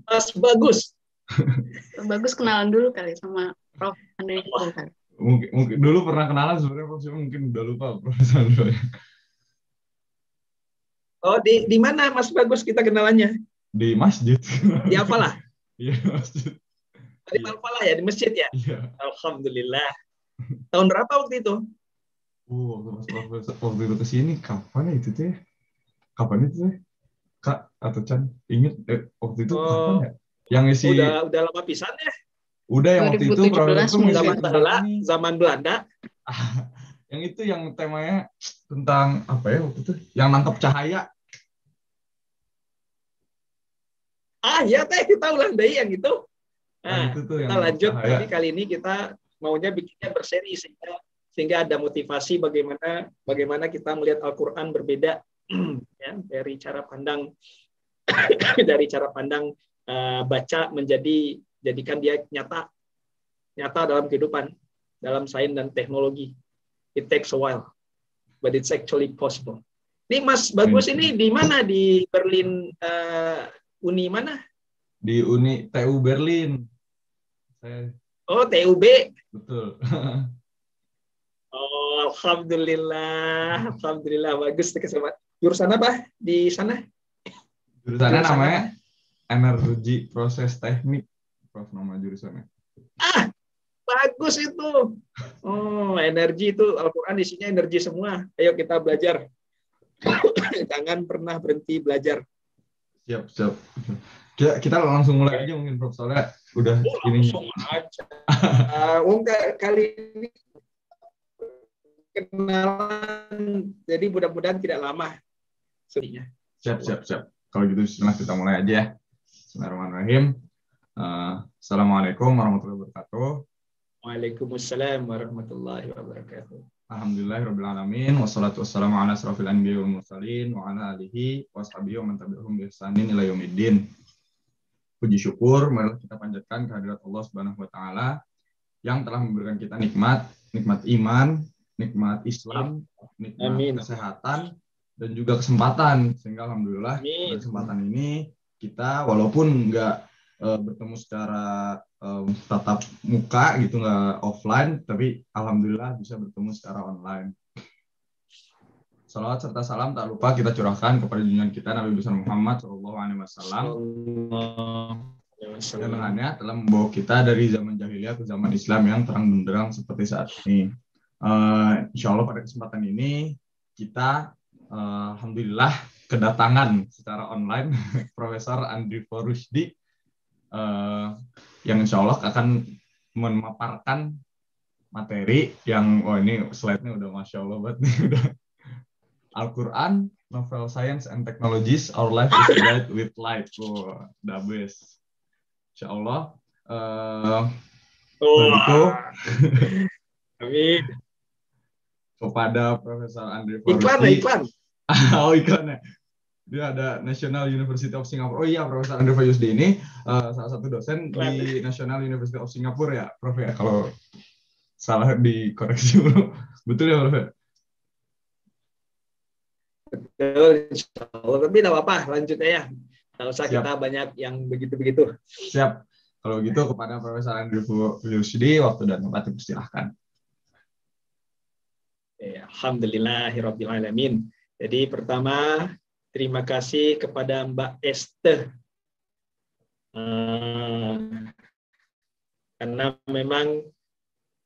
Mas Bagus. Bagus kenalan dulu kali sama Prof. Andri Bongkar. Mungkin dulu pernah kenalan sebenarnya Prof. Mungkin udah lupa Profesor Andri. Oh, di mana Mas Bagus kita kenalannya? Di masjid. Di Alfalah. Iya, masjid. Di Alfalah ya, di masjid ya? Iya. Alhamdulillah. Tahun berapa waktu itu? Waktu itu kesini kapan ya itu tuh? Kapan itu tuh? Kak atau Chan inget waktu itu kapan ya? Yang isi udah lama pisan ya? Udah yang waktu itu Profesor mungkin. Zaman zaman Belanda. Yang itu yang temanya tentang apa ya waktu itu? Yang nangkep cahaya. Ya teh kita ulang dari yang itu. Nah, itu tuh kita yang lanjut. cahaya. Tapi kali ini kita maunya bikinnya berseri sehingga ada motivasi bagaimana kita melihat Al-Qur'an berbeda ya, dari cara pandang baca jadikan dia nyata dalam kehidupan, dalam sains dan teknologi. It takes a while, but it's actually possible. Ini Mas Bagus ini di mana? Di Berlin, Uni mana? Di Uni TU Berlin. Oh, TUB. Betul. Oh, alhamdulillah bagus. Jurusan apa di sana? Jurusannya namanya Energi Proses Teknik, Prof, nama jurusannya. Bagus itu. Oh, energi itu Al-Qur'an isinya energi semua. Ayo kita belajar. Jangan pernah berhenti belajar. Siap. Kita langsung mulai aja mungkin Prof, soalnya udah ini. Langsung aja. Kali ini kenalan, jadi mudah-mudahan tidak lama. Siap. Kalau gitu kita mulai aja ya. Bismillahirrahmanirrahim. Assalamualaikum warahmatullahi wabarakatuh. Waalaikumsalam warahmatullahi wabarakatuh. Alhamdulillahirrabbilalamin. Wassalatu wassalamu ala asrofil anbiya wal mursalin wa ala alihi washabihi wa man tabi'ahum bi ihsanin ila yaumiddin. Puji syukur marilah kita panjatkan kehadirat Allah Subhanahu wa taala yang telah memberikan kita nikmat iman, nikmat Islam, nikmat kesehatan dan juga kesempatan, sehingga alhamdulillah pada kesempatan ini kita walaupun nggak bertemu secara tatap muka gitu, nggak offline, tapi alhamdulillah bisa bertemu secara online. Salawat serta salam tak lupa kita curahkan kepada junjungan kita Nabi besar Muhammad SAW yang dengannya telah membawa kita dari zaman jahiliyah ke zaman Islam yang terang benderang seperti saat ini. Insya Allah pada kesempatan ini kita alhamdulillah kedatangan secara online Profesor Andri Rusdi yang insya Allah akan memaparkan materi yang ini slide-nya udah masya Allah banget nih, udah Al-Quran, Novel Science and Technologies, Our Life is Bright with Light. The best. Insya Allah. Begitu. Amin. Kepada Profesor Andri Rusdi. Iklan. Iklannya. Dia ada National University of Singapore. Oh iya, Profesor Andri Rusdi ini salah satu dosen di National University of Singapore ya, Prof ya. Kalau salah dikoreksi dulu. Betul ya, Prof? Betul, insya Allah. Tapi tidak apa-apa, lanjut ya. Tidak usah kita banyak yang begitu-begitu. Siap. Kalau gitu kepada Profesor Andri Rusdi, waktu dan tempat dipersilahkan. Alhamdulillahirrabbilalamin. Jadi pertama, terima kasih kepada Mbak Esther. Karena memang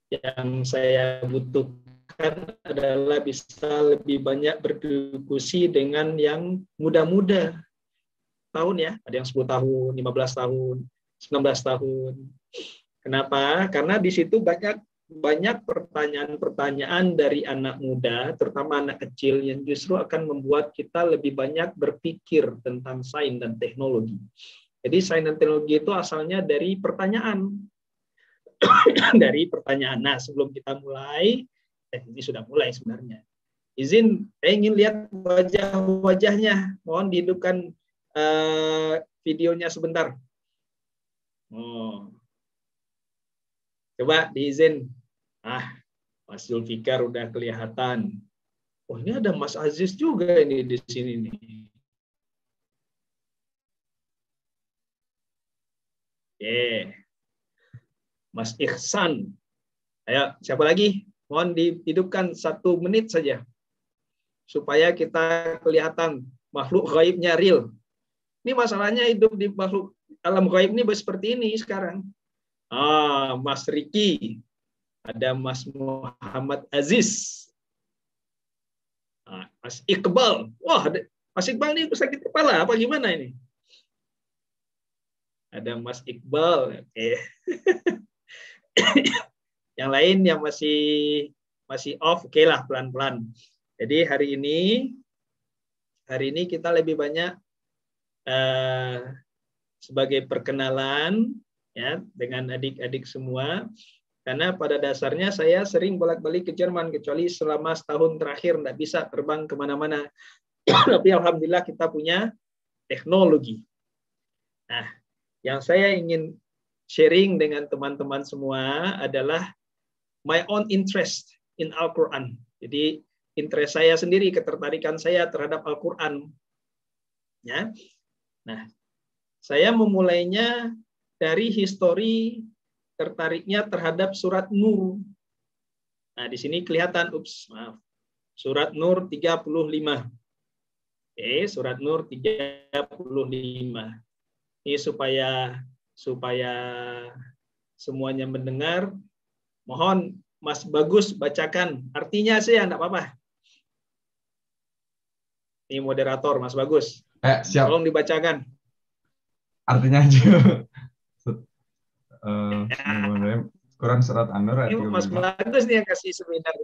yang saya butuhkan adalah bisa lebih banyak berdiskusi dengan yang muda-muda. Tahun ya, ada yang 10 tahun, 15 tahun, 19 tahun. Kenapa? Karena di situ banyak pertanyaan-pertanyaan dari anak muda, terutama anak kecil, yang justru akan membuat kita lebih banyak berpikir tentang sains dan teknologi. Jadi sains dan teknologi itu asalnya dari pertanyaan. Nah, sebelum kita mulai, ini sudah mulai sebenarnya. Izin, saya ingin lihat wajah-wajahnya. Mohon dihidupkan videonya sebentar. Coba diizin. Mas Zulfikar udah kelihatan. Ini ada Mas Aziz juga ini di sini nih. Mas Ihsan. Ayo, siapa lagi? Mohon dihidupkan 1 menit saja. Supaya kita kelihatan makhluk gaibnya real. Ini masalahnya hidup di makhluk alam gaib ini seperti ini sekarang. Mas Riki. Ada Mas Muhammad Aziz. Mas Iqbal. Wah, Mas Iqbal ini sakit kepala apa gimana ini? Ada Mas Iqbal. Yang lain yang masih off, oke lah, pelan-pelan. Jadi hari ini kita lebih banyak sebagai perkenalan ya dengan adik-adik semua. Karena pada dasarnya saya sering bolak-balik ke Jerman, kecuali selama setahun terakhir tidak bisa terbang kemana-mana. Tapi alhamdulillah kita punya teknologi. Nah, yang saya ingin sharing dengan teman-teman semua adalah my own interest in Al-Quran. Jadi interest saya sendiri, ketertarikan saya terhadap Al-Quran. Ya. Nah, saya memulainya dari histori tertariknya terhadap surat Nur. Nah, di sini kelihatan, surat Nur 35. Surat Nur 35. Ini supaya semuanya mendengar. Mohon Mas Bagus bacakan. Artinya sih enggak apa-apa. Ini moderator Mas Bagus. Siap. Tolong dibacakan. Artinya aja. Quran surat An-Nur ayat 35. Mas Bagus nih yang kasih seminar.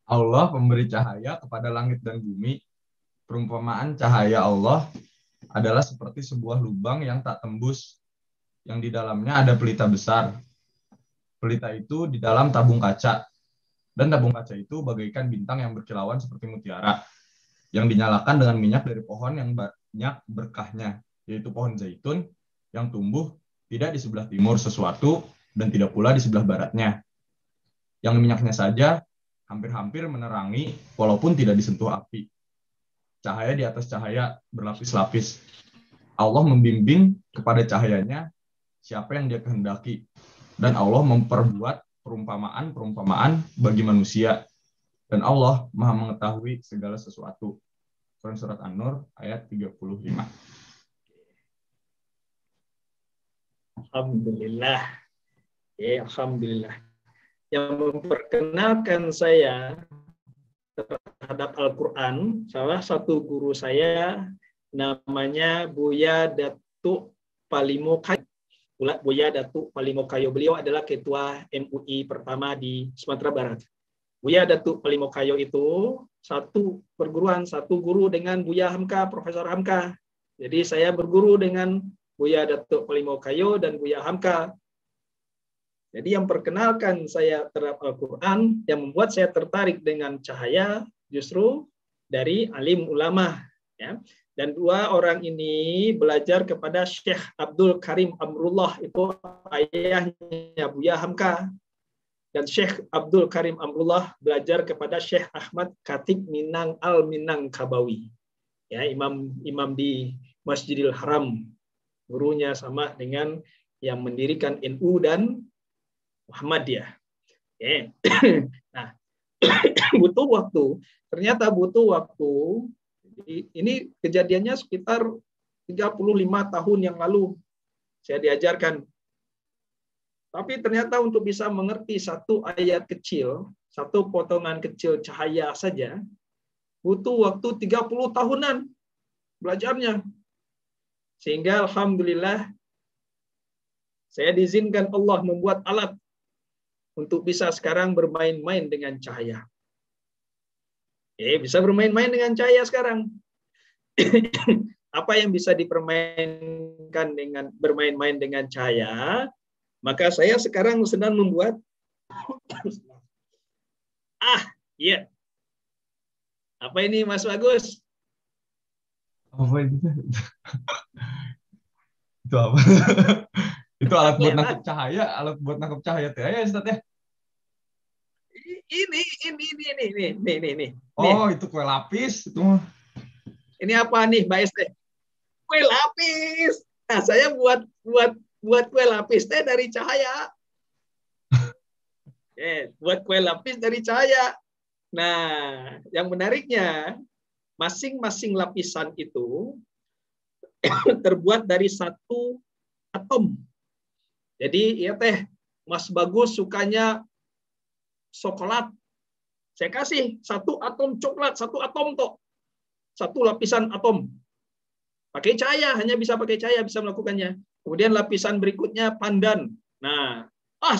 Allah memberi cahaya kepada langit dan bumi. Perumpamaan cahaya Allah adalah seperti sebuah lubang yang tak tembus, yang di dalamnya ada pelita besar. Pelita itu di dalam tabung kaca, dan tabung kaca itu bagaikan bintang yang berkilauan seperti mutiara, yang dinyalakan dengan minyak dari pohon yang banyak berkahnya, yaitu pohon zaitun yang tumbuh tidak di sebelah timur sesuatu dan tidak pula di sebelah baratnya. Yang minyaknya saja hampir-hampir menerangi walaupun tidak disentuh api. Cahaya di atas cahaya berlapis-lapis. Allah membimbing kepada cahayanya siapa yang dia kehendaki. Dan Allah memperbuat perumpamaan-perumpamaan bagi manusia. Dan Allah Maha mengetahui segala sesuatu. Surat An-Nur ayat 35. Alhamdulillah. Alhamdulillah. Yang memperkenalkan saya terhadap Al-Quran, salah satu guru saya namanya Buya Datuk Palimokayo. Buya Datuk Palimokayo. Beliau adalah ketua MUI pertama di Sumatera Barat. Buya Datuk Palimokayo itu satu guru dengan Buya Hamka, Profesor Hamka. Jadi saya berguru dengan Buya Datuk Palimokayo dan Buya Hamka. Jadi yang perkenalkan saya terhadap Al-Quran, yang membuat saya tertarik dengan cahaya justru dari alim ulama. Ya. Dan 2 orang ini belajar kepada Syekh Abdul Karim Amrullah, itu ayahnya Buya Hamka. Dan Syekh Abdul Karim Amrullah belajar kepada Syekh Ahmad Khatib Minang Al-Minangkabawi. Ya, imam di Masjidil Haram. Gurunya sama dengan yang mendirikan NU dan Muhammadiyah. Nah, ternyata butuh waktu. Ini kejadiannya sekitar 35 tahun yang lalu saya diajarkan. Tapi ternyata untuk bisa mengerti satu ayat kecil, satu potongan kecil cahaya saja, butuh waktu 30 tahunan belajarnya. Sehingga alhamdulillah saya diizinkan Allah membuat alat untuk bisa sekarang bermain-main dengan cahaya. Bisa bermain-main dengan cahaya sekarang. Apa yang bisa dipermainkan dengan bermain-main dengan cahaya? Maka saya sekarang sedang membuat iya. Apa ini Mas Bagus? Apa itu? Itu apa? Itu alat buat nangkep cahaya, ya Ustaz ya? Ini. Oh, itu kue lapis itu. Ini apa nih, Mbak Este? Kue lapis. Nah, saya buat kue lapis teh dari cahaya. Buat kue lapis dari cahaya. Nah, yang menariknya, masing-masing lapisan itu terbuat dari satu atom. Jadi, ya teh, Mas Bagus sukanya coklat. Saya kasih satu atom coklat, satu atom toh. Satu lapisan atom. Pakai cahaya, hanya bisa pakai cahaya bisa melakukannya. Kemudian lapisan berikutnya pandan. Nah,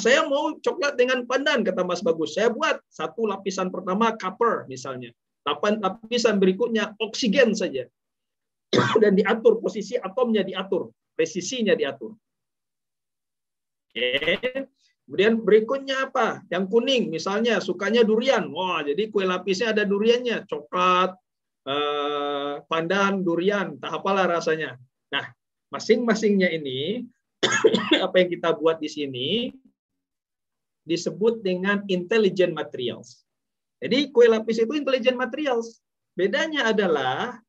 saya mau coklat dengan pandan, kata Mas Bagus. Saya buat satu lapisan pertama copper misalnya. Lapisan berikutnya oksigen saja. Dan diatur, posisi atomnya diatur, presisinya diatur. Oke. Kemudian berikutnya apa? Yang kuning, misalnya sukanya durian. Wah, jadi kue lapisnya ada duriannya. Coklat, pandan, durian, tak apalah rasanya. Nah, masing-masingnya ini, apa yang kita buat di sini, disebut dengan intelligent materials. Jadi kue lapis itu intelligent materials. Bedanya adalah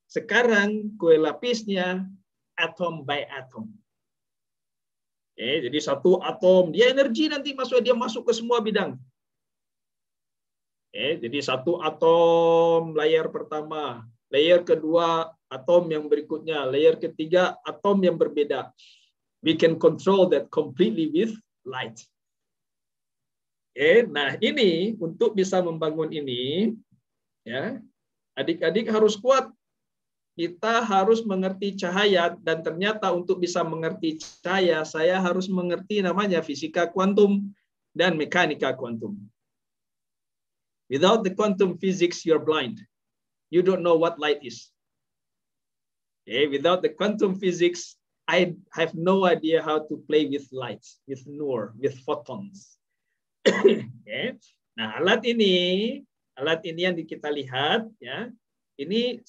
sekarang kue lapisnya atom by atom. Jadi satu atom, dia energi nanti dia masuk ke semua bidang. Jadi satu atom layer pertama, layer kedua atom yang berikutnya, layer ketiga atom yang berbeda. We can control that completely with light. Nah ini untuk bisa membangun ini, ya adik-adik harus kuat. Kita harus mengerti cahaya, dan ternyata untuk bisa mengerti cahaya, saya harus mengerti namanya fisika kuantum dan mekanika kuantum. Without the quantum physics, you're blind. You don't know what light is. Without the quantum physics, I have no idea how to play with light, with nur, with photons. Nah, alat ini yang kita lihat, ya, ini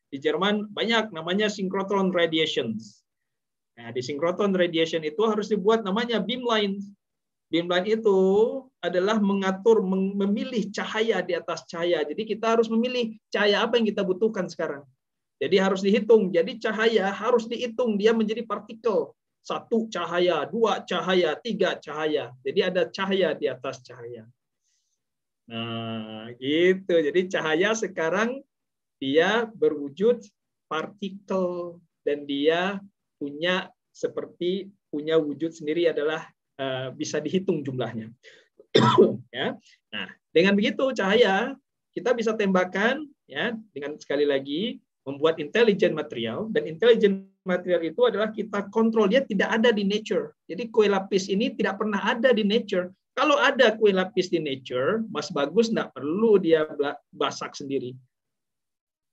di Jerman banyak namanya synchrotron radiations. Nah, di synchrotron radiation itu harus dibuat namanya beamline. Beamline itu adalah memilih cahaya di atas cahaya. Jadi kita harus memilih cahaya apa yang kita butuhkan sekarang. Jadi harus dihitung. Jadi cahaya harus dihitung dia menjadi partikel. 1 cahaya, 2 cahaya, 3 cahaya. Jadi ada cahaya di atas cahaya. Nah, gitu. Jadi cahaya sekarang dia berwujud partikel, dan dia punya wujud sendiri, adalah bisa dihitung jumlahnya. Ya. Nah, dengan begitu cahaya kita bisa tembakan, ya, dengan sekali lagi membuat intelligent material, dan intelligent material itu adalah kita kontrol, dia tidak ada di nature. Jadi kue lapis ini tidak pernah ada di nature. Kalau ada kue lapis di nature, Mas Bagus nggak perlu dia masak sendiri.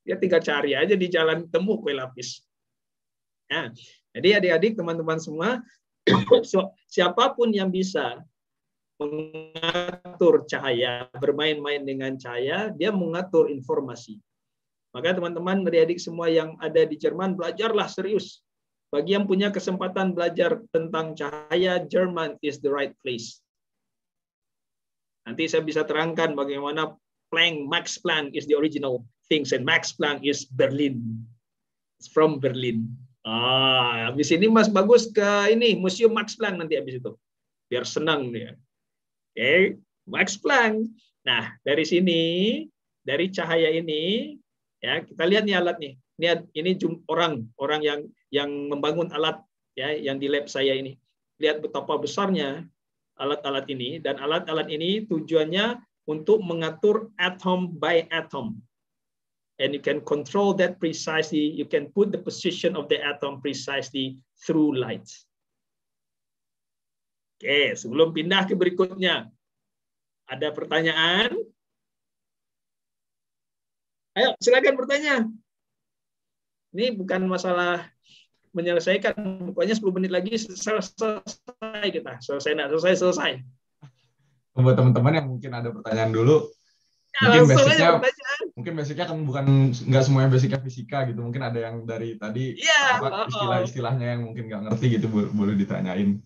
Dia tinggal cari aja di jalan, temu kue lapis. Nah, jadi adik-adik, teman-teman semua, siapapun yang bisa mengatur cahaya, bermain-main dengan cahaya, dia mengatur informasi. Maka teman-teman, adik-adik semua yang ada di Jerman, belajarlah serius. Bagi yang punya kesempatan belajar tentang cahaya, Jerman is the right place. Nanti saya bisa terangkan bagaimana Max Planck is the original things, and Max Planck is Berlin. It's from Berlin. Habis ini Mas Bagus ke ini Museum Max Planck nanti habis itu. Biar senang dia. Max Planck. Nah, dari sini, dari cahaya ini, ya, kita lihat nih alat nih. Ini orang yang membangun alat, ya, yang di lab saya ini. Lihat betapa besarnya alat-alat ini, dan alat-alat ini tujuannya untuk mengatur atom by atom. And you can control that precisely. You can put the position of the atom precisely through light. Oke, sebelum pindah ke berikutnya, ada pertanyaan? Ayo, silakan bertanya. Ini bukan masalah menyelesaikan, pokoknya 10 menit lagi selesai kita. Selesai. Buat teman-teman yang mungkin ada pertanyaan dulu, ya, mungkin basicnya kan nggak semuanya basicnya fisika gitu, mungkin ada yang dari tadi istilah-istilahnya yang mungkin nggak ngerti gitu, boleh ditanyain.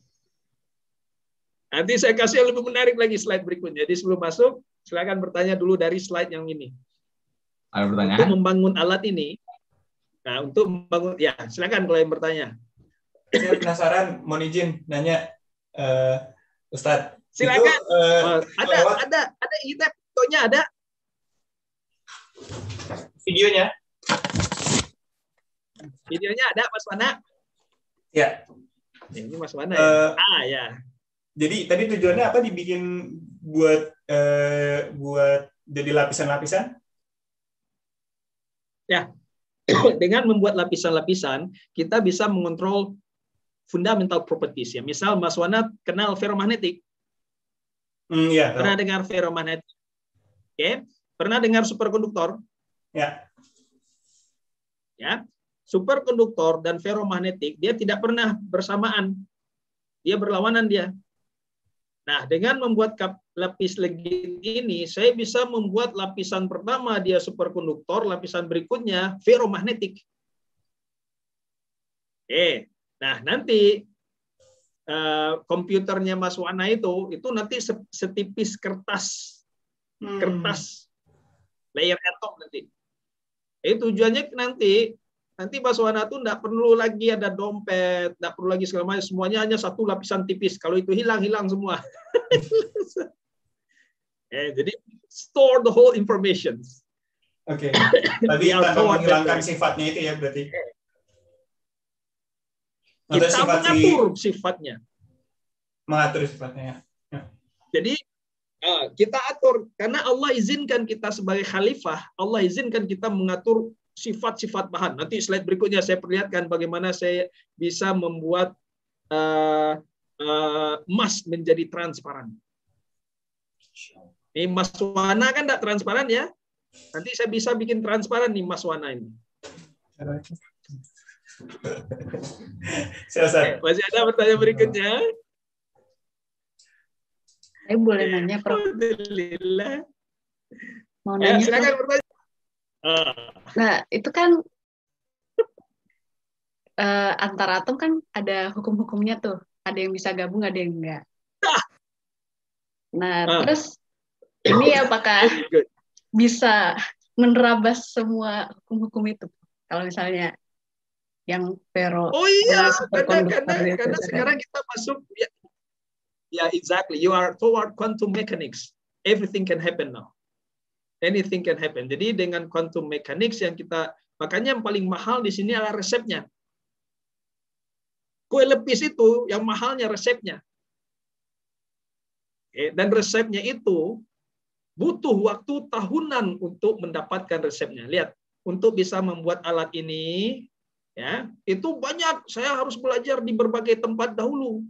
Nanti saya kasih yang lebih menarik lagi slide berikutnya. Jadi sebelum masuk, silakan bertanya dulu dari slide yang ini. Ada pertanyaan? Untuk membangun alat ini, Nah, untuk membangun, ya silakan kalau yang bertanya. Saya penasaran, mohon izin nanya, Ustadz. Silakan. Itu lewat ada ini fotonya ada. videonya. Videonya ada Mas Wana. Ya. Ini Mas Wana ya. Ya. Jadi tadi tujuannya apa dibikin buat jadi lapisan-lapisan? Ya. Dengan membuat lapisan-lapisan, kita bisa mengontrol fundamental properties ya. Misal Mas Wana kenal ferromagnetik. Ya. Pernah dengar ferromagnetik? Oke. Pernah dengar superkonduktor? Ya. Ya. Superkonduktor dan ferromagnetik dia tidak pernah bersamaan. Dia berlawanan dia. Nah, dengan membuat lapis legit ini, saya bisa membuat lapisan pertama dia superkonduktor, lapisan berikutnya ferromagnetik. Oke. Nah, nanti komputernya Mas Wana itu nanti setipis kertas layer atom nanti. Tujuannya nanti Mas Wana tuh nggak perlu lagi ada dompet, nggak perlu lagi segala macam, semuanya hanya satu lapisan tipis. Kalau itu hilang semua. Jadi store the whole information. Oke. Tadi tanpa menghilangkan sifatnya itu ya berarti. Kita mengatur sifatnya. Mengatur sifatnya. Ya. Jadi kita atur karena Allah izinkan kita sebagai khalifah, Allah izinkan kita mengatur sifat-sifat bahan. Nanti slide berikutnya saya perlihatkan bagaimana saya bisa membuat emas menjadi transparan. Ini Mas Wana kan tidak transparan ya? Nanti saya bisa bikin transparan nih Mas Wana ini. Masih ada pertanyaan berikutnya? Saya boleh nanya, Prof? Alhamdulillah. Mau nanya, silakan Prof? bertanya. Nah, itu kan antar atom kan ada hukum-hukumnya tuh. Ada yang bisa gabung, ada yang enggak. Nah, terus ini apakah bisa menerabas semua hukum-hukum itu? Kalau misalnya yang ferro, karena sekarang kita masuk ya exactly. You are toward quantum mechanics. Everything can happen now. Anything can happen. Jadi dengan quantum mechanics yang makanya yang paling mahal di sini adalah resepnya. Kue lepis itu yang mahalnya resepnya. Dan resepnya itu butuh waktu tahunan untuk mendapatkan resepnya. Lihat, untuk bisa membuat alat ini, ya itu banyak. Saya harus belajar di berbagai tempat dahulu.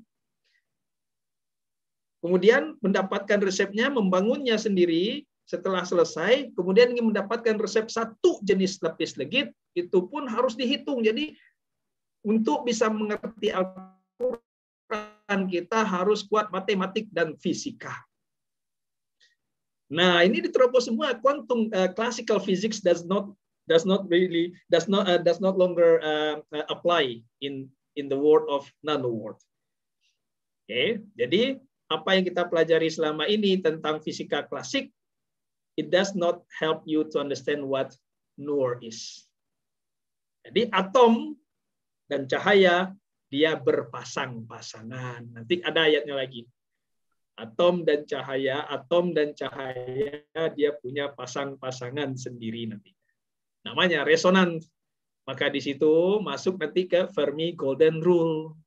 Kemudian mendapatkan resepnya, membangunnya sendiri. Setelah selesai, kemudian ingin mendapatkan resep satu jenis lapis legit, itu pun harus dihitung. Jadi untuk bisa mengerti Al-Quran, kita harus kuat matematik dan fisika. Nah, ini diterapkan semua. Quantum classical physics does not longer apply in the world of nano world. Oke, jadi apa yang kita pelajari selama ini tentang fisika klasik, it does not help you to understand what Nur is. Jadi atom dan cahaya dia berpasang-pasangan. Nanti ada ayatnya lagi. Atom dan cahaya dia punya pasang-pasangan sendiri nanti. Namanya resonan. Maka di situ masuk nanti ke Fermi Golden Rule.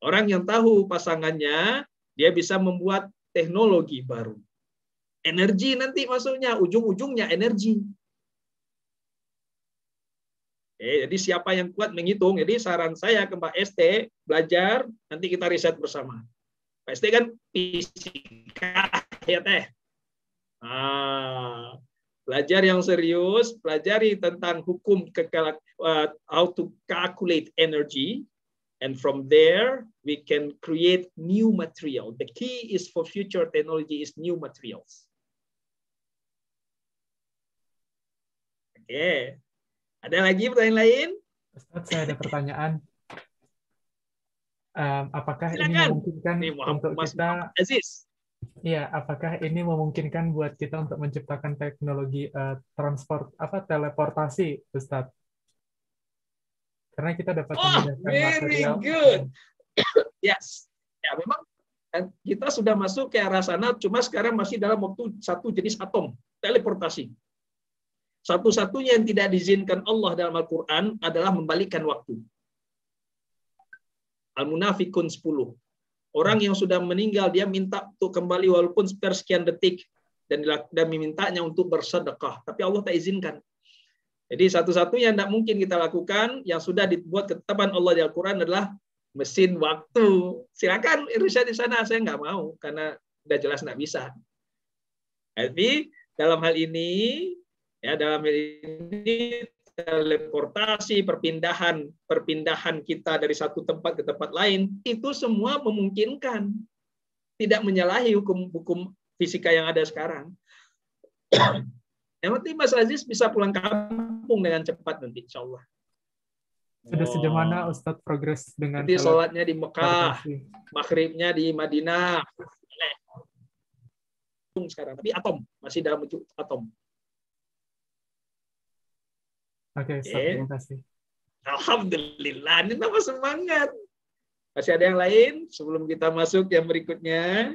Orang yang tahu pasangannya, dia bisa membuat teknologi baru. Energi nanti masuknya, ujung-ujungnya energi. Jadi siapa yang kuat menghitung, jadi saran saya ke Pak ST, belajar, nanti kita riset bersama. Pak ST kan fisika, ya teh. Belajar yang serius, pelajari tentang hukum how to calculate energy, and from there we can create new material. The key is for future technology is new materials. Oke. Ada lagi pertanyaan lain? Ustaz, saya ada pertanyaan. Apakah Silakan. ini memungkinkan untuk kita Aziz? Iya, apakah ini memungkinkan buat kita untuk menciptakan teknologi teleportasi, Ustaz? Karena kita dapat Oh, memudahkan very material. good. Yes. Ya, memang kita sudah masuk ke arah sana, cuma sekarang masih dalam waktu satu jenis atom, teleportasi. Satu-satunya yang tidak diizinkan Allah dalam Al-Quran adalah membalikkan waktu. Al-Munafikun 10. Orang yang sudah meninggal, dia minta untuk kembali walaupun sekian detik, dan memintanya untuk bersedekah. Tapi Allah tak izinkan. Jadi satu-satunya yang tidak mungkin kita lakukan, yang sudah dibuat ketetapan Allah di Al-Quran adalah mesin waktu. Silakan riset di sana, saya nggak mau, karena udah jelas nggak bisa. Tapi dalam hal ini, teleportasi, perpindahan kita dari satu tempat ke tempat lain, itu semua memungkinkan. Tidak menyalahi hukum fisika yang ada sekarang. Yang penting Mas Aziz bisa pulang kampung dengan cepat nanti, insya Allah. Sudah sejauh mana Ustadz progres dengan nanti sholatnya di Mekah, maghribnya di Madinah. Sekarang, tapi atom, masih dalam bentuk atom. Oke, terima kasih. Alhamdulillah, ini tambah semangat. Masih ada yang lain sebelum kita masuk yang berikutnya?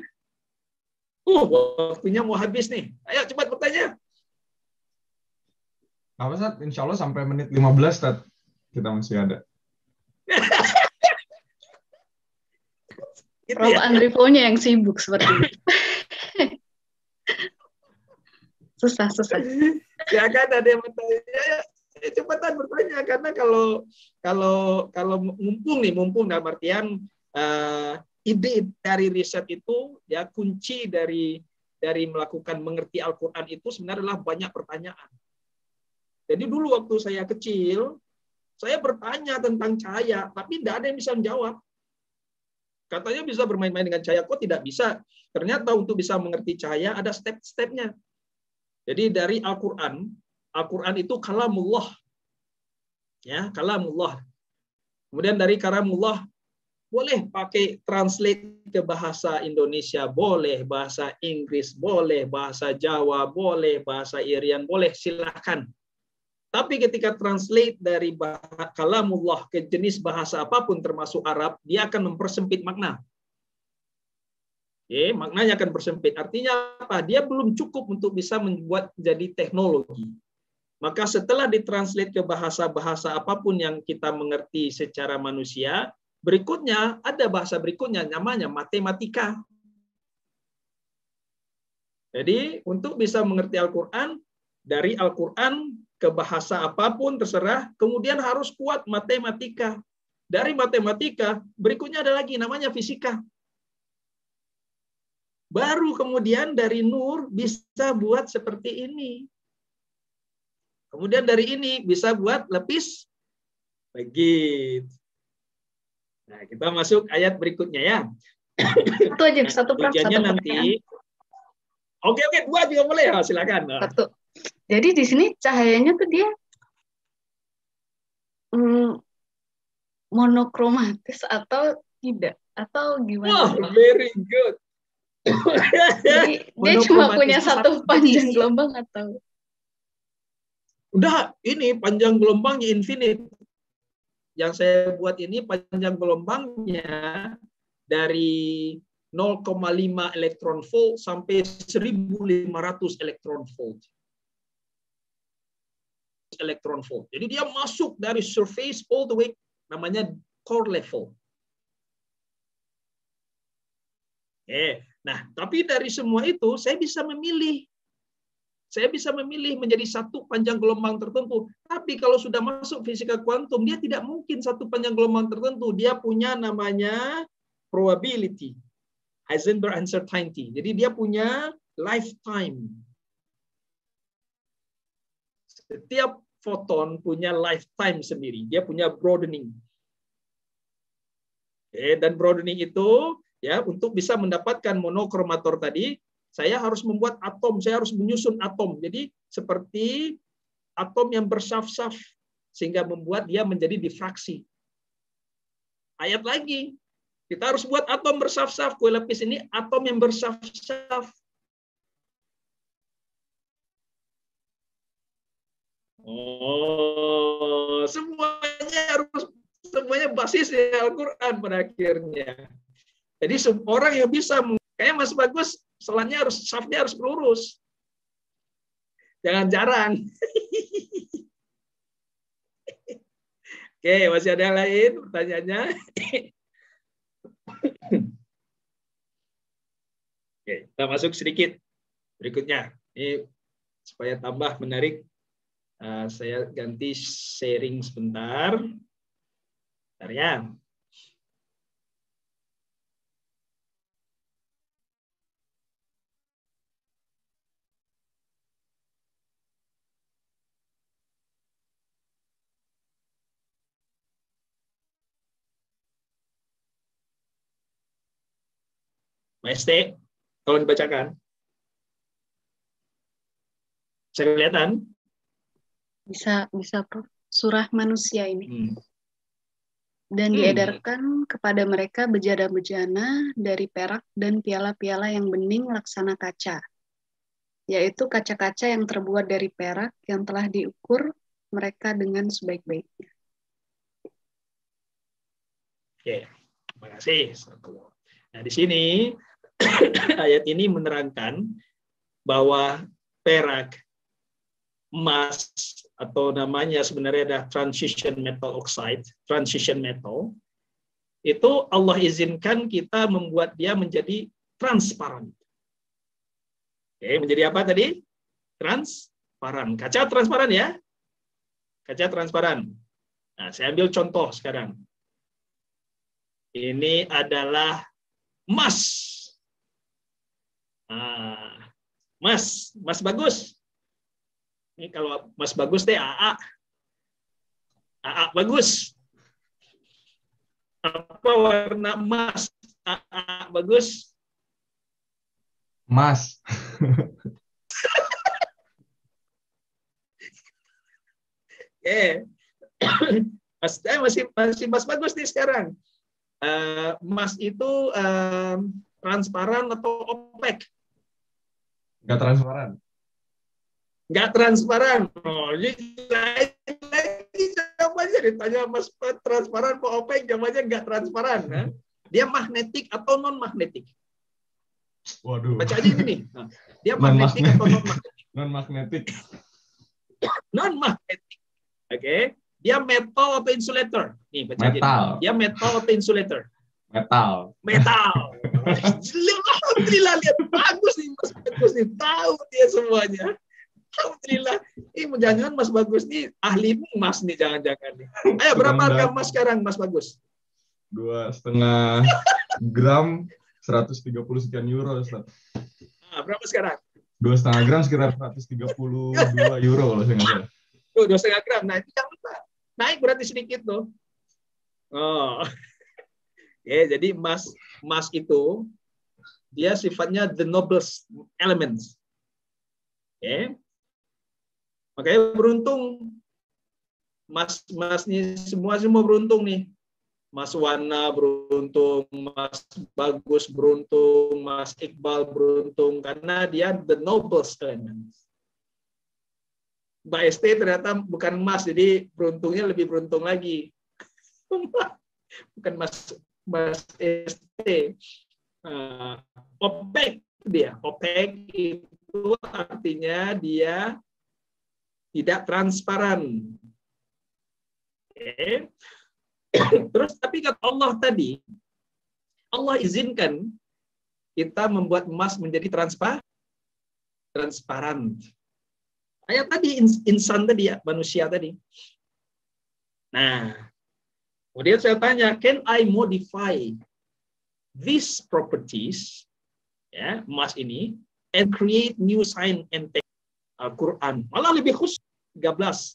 Waktunya mau habis nih. Ayo cepat bertanya. Apa, Ustaz? Insya Allah sampai menit 15, Ustaz. Kita masih ada. Prof. Andrivonya yang sibuk seperti itu. Susah. Silakan ada yang bertanya. Cepatan bertanya, karena kalau mumpung dalam artian ide dari riset itu ya kunci dari melakukan mengerti Al-Quran itu sebenarnya adalah banyak pertanyaan. Jadi dulu waktu saya kecil, saya bertanya tentang cahaya, tapi tidak ada yang bisa menjawab. Katanya bisa bermain-main dengan cahaya, kok tidak bisa? Ternyata untuk bisa mengerti cahaya ada step-stepnya. Jadi dari Al-Quran itu kalamullah. Ya, kalamullah. Kemudian dari kalamullah boleh pakai translate ke bahasa Indonesia, boleh bahasa Inggris, boleh bahasa Jawa, boleh bahasa Irian, boleh, silakan. Tapi ketika translate dari kalamullah ke jenis bahasa apapun termasuk Arab, dia akan mempersempit makna. Oke, maknanya akan bersempit. Artinya apa? Dia belum cukup untuk bisa membuat jadi teknologi. Maka setelah ditranslate ke bahasa-bahasa apapun yang kita mengerti secara manusia, berikutnya ada bahasa berikutnya namanya matematika. Jadi untuk bisa mengerti Al-Quran, dari Al-Quran ke bahasa apapun terserah, kemudian harus kuat matematika. Dari matematika, berikutnya ada lagi namanya fisika. Baru kemudian dari nur bisa buat seperti ini. Kemudian dari ini bisa buat lapis legit. Nah, kita masuk ayat berikutnya ya. Satu aja, satu Prof. Tujuannya Satu nanti. pertanyaan. Oke, dua juga boleh. Silakan. Satu. Jadi di sini cahayanya tuh dia monokromatis atau tidak? Atau gimana? Very good. Jadi dia cuma punya satu panjang gelombang atau? Udah, ini panjang gelombangnya infinite. Yang saya buat ini panjang gelombangnya dari 0,5 elektron volt sampai 1.500 elektron volt. Jadi dia masuk dari surface all the way, namanya core level. Nah, tapi dari semua itu saya bisa memilih. Saya bisa memilih menjadi satu panjang gelombang tertentu. Tapi kalau sudah masuk fisika kuantum, dia tidak mungkin satu panjang gelombang tertentu. Dia punya namanya probability, Heisenberg uncertainty. Jadi dia punya lifetime. Setiap foton punya lifetime sendiri. Dia punya broadening. Dan broadening itu ya untuk bisa mendapatkan monokromator tadi, saya harus membuat atom, saya harus menyusun atom. Jadi seperti atom yang bersaf-saf sehingga membuat dia menjadi difraksi. Ayat lagi, kita harus buat atom bersaf-saf. Kue lapis ini atom yang bersaf-saf. Semuanya harus basisnya Al-Quran pada akhirnya. Jadi orang yang bisa, kayak Mas Bagus, sholatnya harus, safnya harus lurus. Jangan jarang. Oke, masih ada yang lain pertanyaannya? Oke, kita masuk sedikit berikutnya. Ini supaya tambah menarik, saya ganti sharing sebentar. Bentar ya. Mbak ST, tolong dibacakan. Bisa kelihatan? Bisa Prof. Surah manusia ini. Dan diedarkan kepada mereka bejana-bejana dari perak dan piala-piala yang bening laksana kaca, yaitu kaca-kaca yang terbuat dari perak yang telah diukur mereka dengan sebaik-baiknya. Oke, terima kasih. Nah, di sini ayat ini menerangkan bahwa perak, emas, atau namanya sebenarnya ada transition metal oxide, transition metal, itu Allah izinkan kita membuat dia menjadi transparan. Oke, menjadi apa tadi? Transparan. Kaca transparan ya? Kaca transparan. Nah, saya ambil contoh sekarang. Ini adalah emas. Mas Bagus. Ini kalau Mas Bagus deh AA bagus. Apa warna emas AA bagus? Emas. Masih Mas Bagus nih sekarang. Emas itu transparan atau opek? Nggak transparan. Nggak transparan. Oh, lagi jawabannya ditanya Mas transparan atau opek, jawabannya nggak transparan. Nah, dia magnetik atau non magnetik? Waduh. Baca aja ini. Nah, dia magnetik atau non magnetik? Non magnetik. Non magnetik. Oke. Dia metal atau insulator? Nih, baca metal. aja. Dia metal atau insulator? Metal. Metal. Alhamdulillah, lihat bagus nih Mas Bagus nih, tahu dia semuanya. Alhamdulillah. Ini jangan-jangan Mas Bagus nih ahli emas nih, jangan-jangan nih. Ayo, berapa harga emas sekarang Mas Bagus? 2,5 gram 130 sekian euro, Ustaz. Nah, berapa sekarang? 2,5 gram sekitar 132 euro kalau saya nggak salah. Tuh, 2,5 gram. Nah, itu jangan lupa. Naik berarti sedikit tuh. Oh. Oke, jadi emas itu dia sifatnya the noblest elements. Oke. Makanya beruntung mas nih, semua beruntung nih. Mas Wana beruntung, Mas Bagus beruntung, Mas Iqbal beruntung karena dia the noblest elements. Mbak ST ternyata bukan emas, jadi beruntungnya lebih beruntung lagi. Bukan Mas ST. OPEC dia. OPEC itu artinya dia tidak transparan. Oke. Terus tapi kata Allah tadi, Allah izinkan kita membuat emas menjadi transparan. Ayat tadi insan tadi ya, manusia tadi. Nah, kemudian saya tanya, can I modify these properties, ya, emas ini, and create new sign and text? Al-Quran malah lebih khusus 13.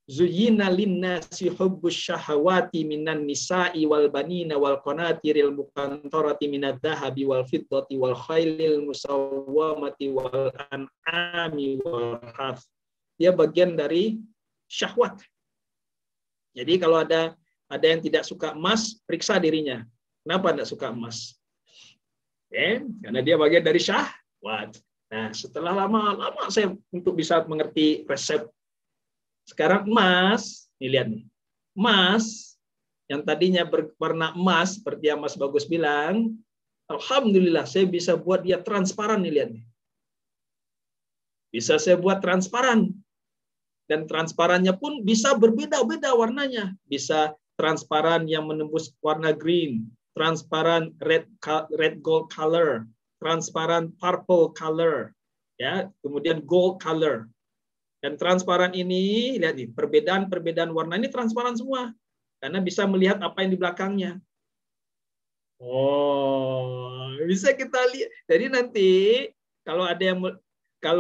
Zuyyina linnasi hubbus syahawati minan nisa'i wal banina wal qanatiril muqantarati minadh dhahabi wal fiddati wal khailil musawwamati wal an'ami wal harth. Dia bagian dari syahwat. Jadi kalau ada yang tidak suka emas, periksa dirinya. Kenapa tidak suka emas? Karena dia bagian dari syahwat. Nah, setelah lama saya untuk bisa mengerti resep. Sekarang emas, nih lihat nih. Emas yang tadinya berwarna emas, seperti yang Mas Bagus bilang, alhamdulillah saya bisa buat dia transparan nih, lihat nih. Bisa saya buat transparan. Dan transparannya pun bisa berbeda-beda warnanya. Bisa transparan yang menembus warna green, transparan red gold color, transparan purple color, ya, kemudian gold color. Dan transparan ini, lihat nih, perbedaan warna ini transparan semua. Karena bisa melihat apa yang di belakangnya. Oh, bisa kita lihat. Jadi nanti kalau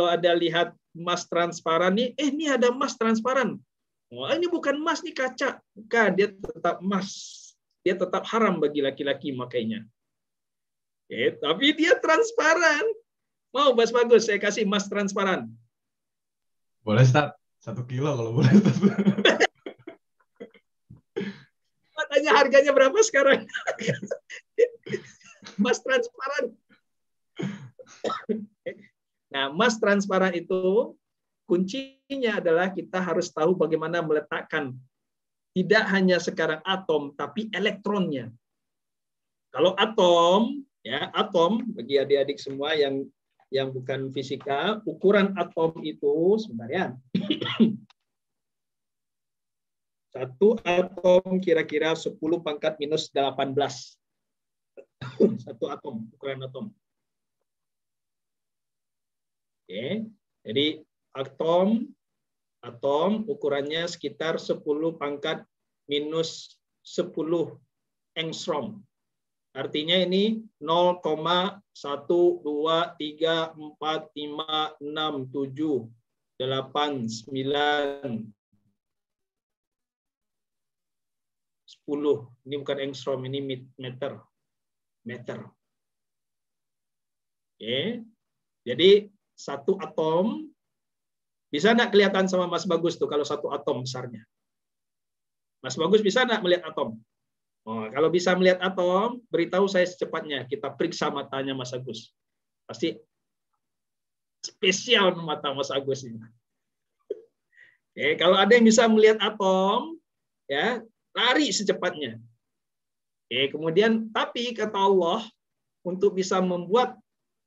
ada lihat emas transparan nih, ini ada emas transparan. Wah, ini bukan emas, nih kaca. Bukan, dia tetap emas. Dia tetap haram bagi laki-laki makainya. Tapi dia transparan. Mau Mas Bagus, saya kasih emas transparan. Boleh, Ustaz. 1 kilo kalau boleh. Tanya harganya berapa sekarang? Emas transparan. Nah, emas transparan itu kuncinya adalah kita harus tahu bagaimana meletakkan tidak hanya sekarang atom, tapi elektronnya. Kalau atom, ya atom bagi adik-adik semua yang bukan fisika, ukuran atom itu sebentar ya. Satu atom kira-kira 10 pangkat minus 18. Satu atom, ukuran atom. Oke, jadi atom ukurannya sekitar 10 pangkat minus 10 angstrom. Artinya ini 0,1, 2, 3, 4, 5, 6, 7, 8, 9, 10. Ini bukan angstrom, ini meter. Oke. Jadi satu atom, bisa nggak kelihatan sama Mas Bagus tuh kalau satu atom besarnya? Mas Bagus bisa nggak melihat atom? Oh, kalau bisa melihat atom, beritahu saya secepatnya. Kita periksa matanya Mas Agus. Pasti spesial mata Mas Agus ini. Oke, kalau ada yang bisa melihat atom, ya lari secepatnya. Oke, kemudian tapi kata Allah, untuk bisa membuat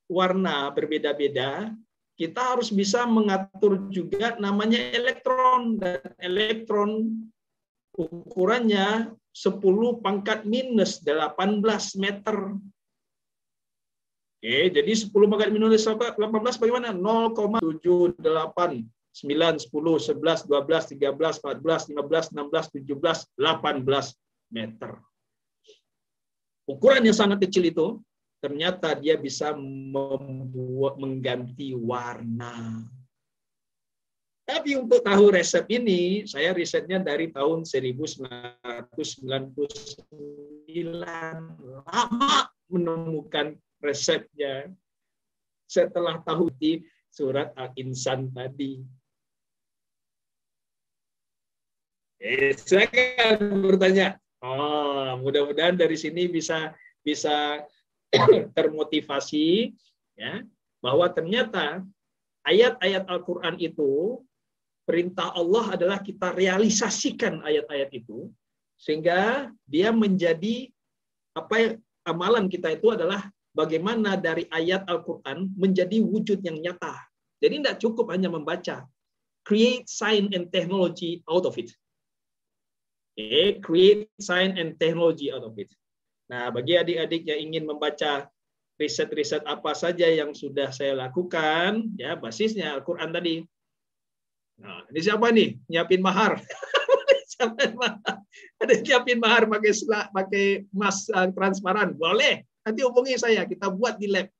warna berbeda-beda, kita harus bisa mengatur juga namanya elektron, dan elektron ukurannya 10 pangkat minus 18 meter. Oke, jadi 10 pangkat minus 18 bagaimana? 0,78, 9, 10, 11, 12, 13, 14, 15, 16, 17, 18 meter. Ukuran yang sangat kecil itu ternyata dia bisa mengganti warna. Tapi untuk tahu resep ini, saya risetnya dari tahun 1999. Lama menemukan resepnya. Setelah tahu di surat Al-Insan tadi. Saya akan bertanya. Oh, mudah-mudahan dari sini bisa termotivasi ya, bahwa ternyata ayat-ayat Al-Quran itu perintah Allah adalah kita realisasikan ayat-ayat itu sehingga dia menjadi amalan kita itu adalah bagaimana dari ayat Al-Quran menjadi wujud yang nyata. Jadi tidak cukup hanya membaca. Create science and technology out of it. Okay. Create science and technology out of it. Nah, bagi adik-adik yang ingin membaca riset-riset apa saja yang sudah saya lakukan, ya basisnya Al-Quran tadi. Nah, ini siapa nih? Nyiapin mahar. Ada nyiapin mahar pakai emas transparan. Boleh. Nanti hubungi saya, kita buat di lab.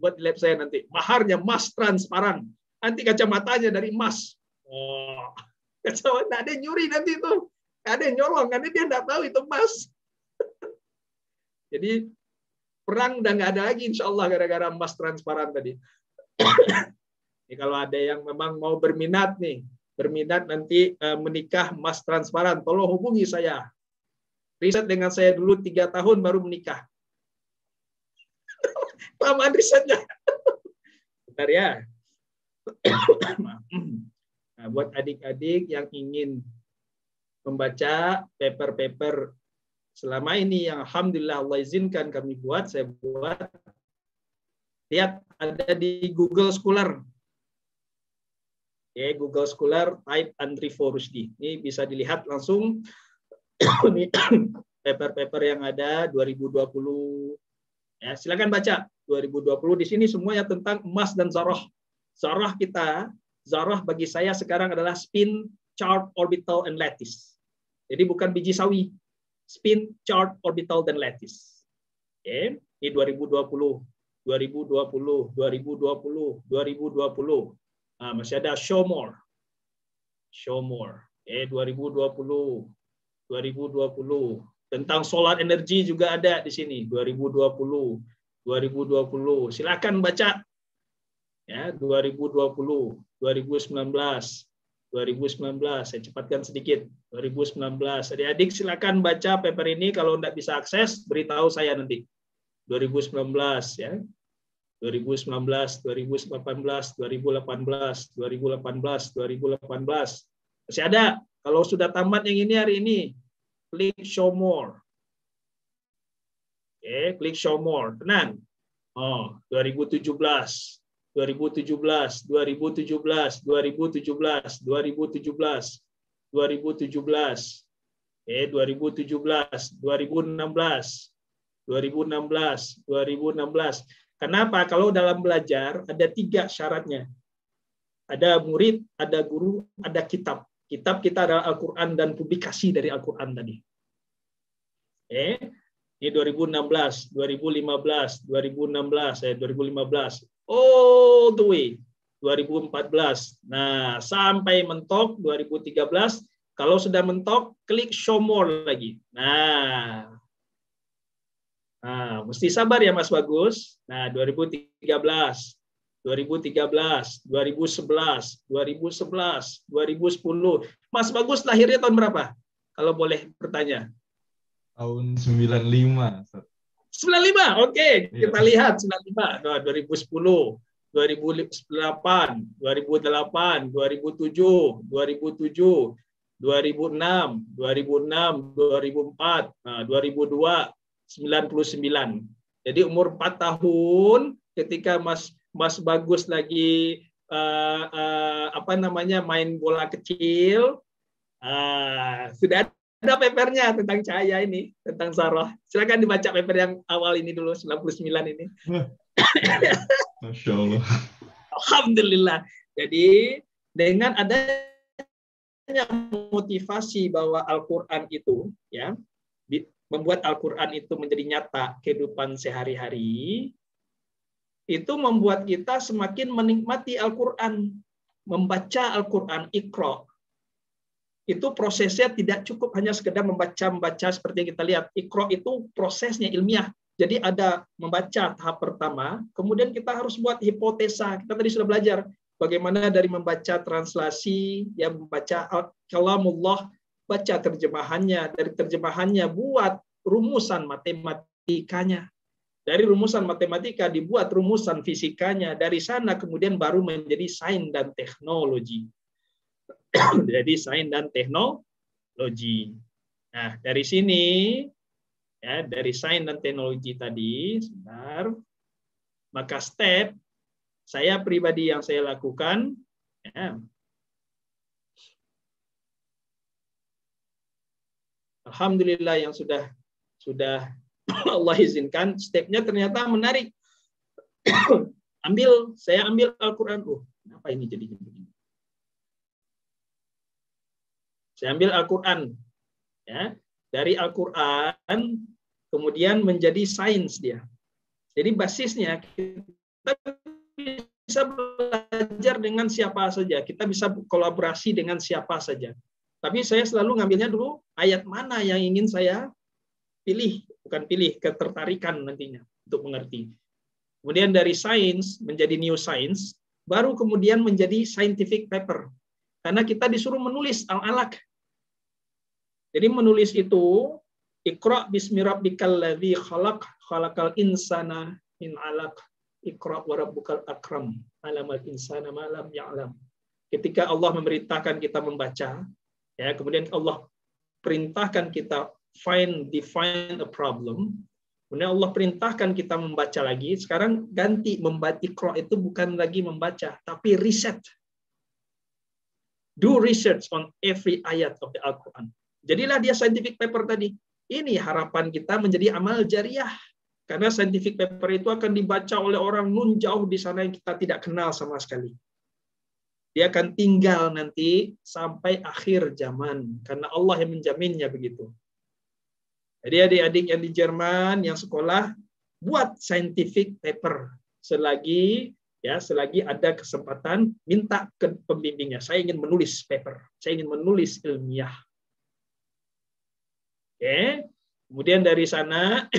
Buat di lab saya nanti. Maharnya emas transparan. Nanti kacamatanya dari emas. Oh, kacamata ada nyuri nanti itu. Ada yang nyolong, karena dia nggak tahu itu emas. Jadi perang udah nggak ada lagi insya Allah gara-gara emas transparan tadi. Ini kalau ada yang memang mau berminat nanti menikah emas transparan, tolong hubungi saya. Riset dengan saya dulu 3 tahun baru menikah. Kelamaan risetnya. Bentar ya. Nah, buat adik-adik yang ingin membaca paper-paper selama ini yang alhamdulillah Allah izinkan kami buat, saya buat. Lihat ada di Google Scholar. Oke, Google Scholar type Andri Rusdi. Ini bisa dilihat langsung ini paper-paper yang ada 2020. Ya, silakan baca 2020 di sini semuanya tentang emas dan zarah. Zarah kita, zarah bagi saya sekarang adalah spin, charge, orbital, and lattice. Jadi bukan biji sawi. Spin, charge, orbital, dan lattice. Oke, ini 2020, 2020, 2020, 2020. Nah, masih ada show more. Show more. Oke, 2020, 2020. Tentang solar energy juga ada di sini 2020, 2020. Silakan baca. Ya, 2020, 2019, 2019. Saya cepatkan sedikit. 2019. Adik-adik silakan baca paper ini, kalau tidak bisa akses beritahu saya nanti. 2019 ya. 2019, 2018, 2018, 2018, 2018. Masih ada. Kalau sudah tamat yang ini hari ini, klik show more. Oke, klik show more. Tenang. Oh, 2017, 2017, 2017, 2017, 2017, 2017. Oke, 2017, 2016, 2016, 2016. Kenapa? Kalau dalam belajar ada 3 syaratnya. Ada murid, ada guru, ada kitab. Kitab kita adalah Al-Quran dan publikasi dari Al-Quran tadi. Ini 2016, 2015, 2016, 2015. All the way. 2014. Nah, sampai mentok 2013. Kalau sudah mentok, klik show more lagi. Nah, mesti sabar ya Mas Bagus. Nah, 2013, 2013, 2011, 2011, 2010. Mas Bagus lahirnya tahun berapa? Kalau boleh bertanya. Tahun 95. 95, oke. Iya. Kita lihat 95. Nah, 2010, 2008, 2008, 2007, 2007, 2006, 2006, 2004, nah, 2002, 99. Jadi umur 4 tahun ketika Mas Bagus lagi main bola kecil, sudah ada papernya tentang cahaya ini, tentang zarah. Silakan dibaca paper yang awal ini dulu, 99 ini. Masya Allah. Alhamdulillah. Jadi dengan adanya motivasi bahwa Al-Quran itu ya membuat Al-Quran itu menjadi nyata kehidupan sehari-hari, itu membuat kita semakin menikmati Al-Quran, membaca Al-Quran, Iqra. Itu prosesnya tidak cukup hanya sekedar membaca seperti yang kita lihat. Iqra itu prosesnya ilmiah. Jadi ada membaca tahap pertama, kemudian kita harus buat hipotesa. Kita tadi sudah belajar bagaimana dari membaca translasi, ya membaca kalamullah, baca terjemahannya, dari terjemahannya buat rumusan matematikanya. Dari rumusan matematika dibuat rumusan fisikanya, dari sana kemudian baru menjadi sains dan teknologi. Jadi sains dan teknologi. Nah, dari sini ya, dari sains dan teknologi tadi, sebentar. Maka step saya pribadi yang saya lakukan ya, alhamdulillah yang sudah Allah izinkan, stepnya ternyata menarik. Saya ambil Al-Quran. Kenapa ini jadi begini? Saya ambil Al-Quran. Ya, dari Al-Quran, kemudian menjadi sains dia. Jadi basisnya, kita bisa belajar dengan siapa saja. Kita bisa kolaborasi dengan siapa saja. Tapi saya selalu ngambilnya dulu, ayat mana yang ingin saya pilih. Bukan pilih, ketertarikan nantinya untuk mengerti. Kemudian dari sains menjadi new science, baru kemudian menjadi scientific paper. Karena kita disuruh menulis al-alaq. Jadi menulis itu, Iqra bismi rabbikal ladzi khalaq, khalaqal insana min 'alaq, Iqra wa rabbukal akram, 'alamal insana ma lam ya'lam. Ketika Allah memerintahkan kita membaca, ya, kemudian Allah perintahkan kita define a problem. Kemudian Allah perintahkan kita membaca lagi. Sekarang ganti, membaca Iqra itu bukan lagi membaca, tapi riset. Do research on every ayat of the Al-Quran. Jadilah dia scientific paper tadi. Ini harapan kita menjadi amal jariah. Karena scientific paper itu akan dibaca oleh orang nun jauh di sana yang kita tidak kenal sama sekali. Dia akan tinggal nanti sampai akhir zaman. Karena Allah yang menjaminnya begitu. Jadi adik-adik yang di Jerman, yang sekolah, buat scientific paper. Selagi ada kesempatan, minta ke pembimbingnya. Saya ingin menulis paper. Saya ingin menulis ilmiah. Oke. Kemudian dari sana,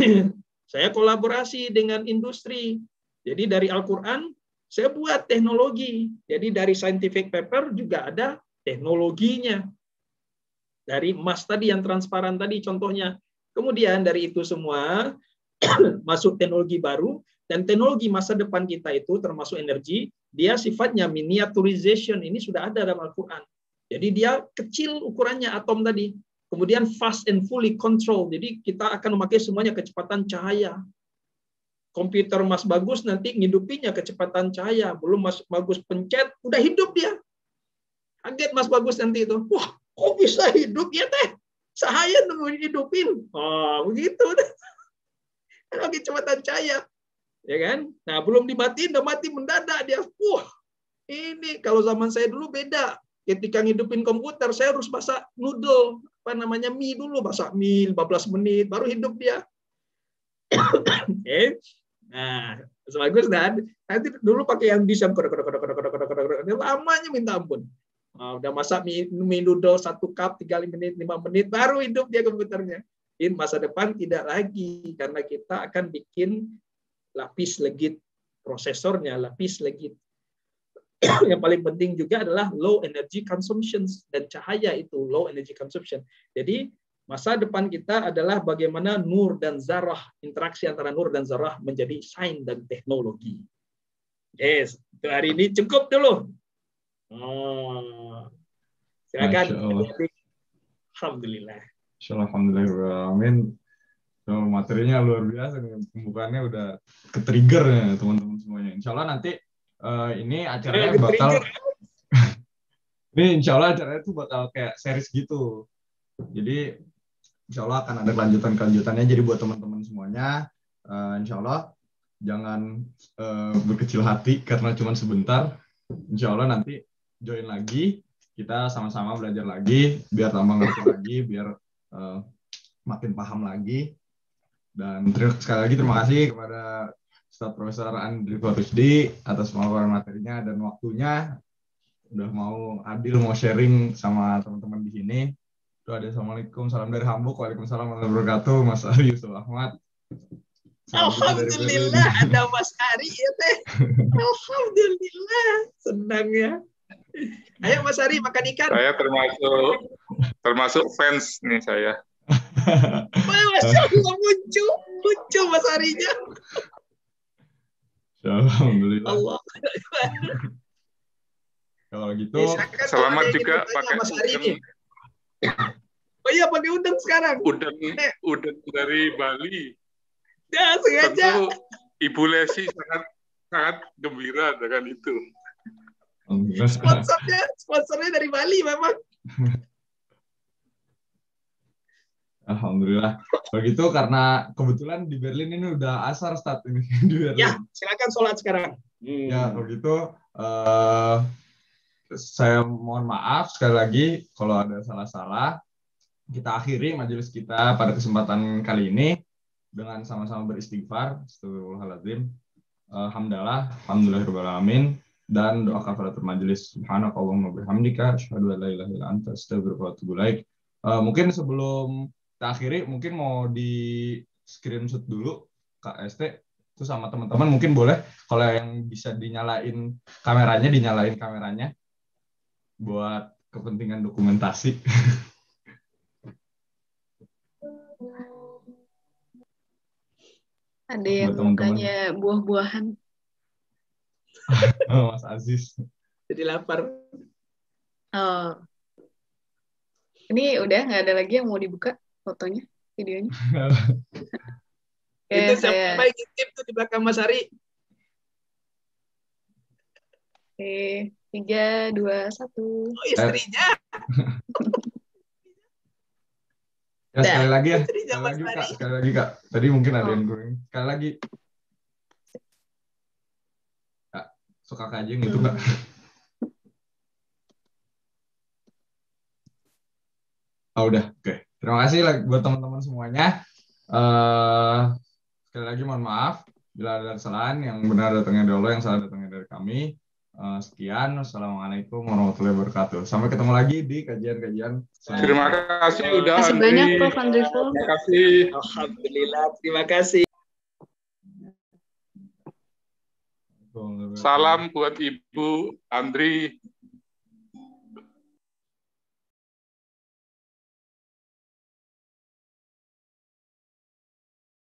saya kolaborasi dengan industri. Jadi dari Al-Quran, saya buat teknologi. Jadi dari scientific paper juga ada teknologinya. Dari emas tadi yang transparan tadi contohnya. Kemudian dari itu semua masuk teknologi baru, dan teknologi masa depan kita itu termasuk energi, dia sifatnya miniaturization, ini sudah ada dalam Al-Quran. Jadi dia kecil ukurannya atom tadi. Kemudian fast and fully control, jadi kita akan memakai semuanya kecepatan cahaya. Komputer Mas Bagus nanti ngidupinya kecepatan cahaya, belum Mas Bagus pencet, udah hidup dia. Kaget Mas Bagus nanti itu, wah kok bisa hidup ya teh? Cahaya nungguin hidupin. Oh, begitu. Lagi kecepatan cahaya. Ya kan? Nah, belum dimatiin, udah mati mendadak dia. Wah, ini kalau zaman saya dulu beda. Ketika ngidupin komputer, saya harus masak noodle, mie dulu, masak mie 15 menit, baru hidup dia. Oke. Nah, bagus dan nanti dulu pakai yang bisa lamanya minta ampun. Udah masak mie noodle 1 cup 3 menit 5 menit baru hidup dia komputernya. In masa depan tidak lagi karena kita akan bikin lapis legit prosesornya, lapis legit. Yang paling penting juga adalah low energy consumption, dan cahaya itu low energy consumption. Jadi masa depan kita adalah bagaimana nur dan zarah, interaksi antara nur dan zarah menjadi sains dan teknologi. Yes, untuk hari ini cukup dulu. Silakan. Alhamdulillah. Alhamdulillah. Amin. So, materinya luar biasa. Pembukaannya udah ke-trigger ya teman-teman semuanya. Insya Allah nanti ini acaranya bakal ini insya Allah acaranya itu bakal kayak series gitu. Jadi insya Allah akan ada kelanjutannya. Jadi buat teman-teman semuanya, insya Allah jangan berkecil hati karena cuma sebentar. Insya Allah nanti join lagi, kita sama-sama belajar lagi, biar tambah ngerti lagi, biar makin paham lagi. Dan sekali lagi terima kasih kepada Ustaz Profesor Andri Rusdi atas pemaparan materinya dan waktunya, udah mau adil, mau sharing sama teman-teman di sini. Assalamualaikum, salam dari Hamburg, waalaikumsalam warahmatullahi wabarakatuh, Mas Ari Yusuf Ahmad. Alhamdulillah ada Mas Ari ya teh. Alhamdulillah, senang ya. Ayo Mas Ari makan ikan. Saya termasuk fans nih saya. Masya Allah, muncul Mas Arinya. Alhamdulillah. Allah. Kalau gitu, selamat juga pakai Mas Ari ini. Oh iya, pakai udang sekarang. Udang dari Bali. Ya, sengaja. Tentu Ibu Lesi sangat gembira dengan itu. Sponsornya dari Bali memang. Alhamdulillah. Begitu karena kebetulan di Berlin ini udah asar start ini di Berlin. Ya, silakan sholat sekarang. Ya, begitu saya mohon maaf sekali lagi kalau ada salah-salah. Kita akhiri majelis kita pada kesempatan kali ini dengan sama-sama beristighfar. Astagfirullahaladzim. Alhamdulillahirabbil alamin. Dan doa kafaratul majelis. Subhanakallahumma bihamdika asyhadu an la ilaha illa anta astaghfiruka wa atubu ilaik. Mungkin sebelum kita akhiri, mungkin mau di screenshot dulu Kak ST itu sama teman-teman, mungkin boleh kalau yang bisa dinyalain kameranya buat kepentingan dokumentasi. Ada yang mukanya buah-buahan. Mas Aziz. Jadi lapar. Oh. Ini udah nggak ada lagi yang mau dibuka fotonya, videonya. Itu saya... siapa yang ngintip tuh di belakang Mas Ari? Oke, 3, 2, 1. Oh, istrinya. Ya sekali lagi ya. Istrinya Sekali Mas lagi Kak. Ari. Sekali lagi Kak. Tadi mungkin ada yang kurang. Sekali lagi. Kak, suka kajeng itu Kak. Oh, udah. Oke. Terima kasih buat teman-teman semuanya. Sekali lagi mohon maaf bila ada kesalahan, yang benar datangnya dari Allah, yang salah datangnya dari kami. Sekian. Wassalamualaikum warahmatullahi wabarakatuh. Sampai ketemu lagi di kajian-kajian selanjutnya. Terima kasih udah Terima kasih Andri. banyak Prof. Andriful. Terima kasih. Alhamdulillah, terima kasih. Salam buat Ibu Andri.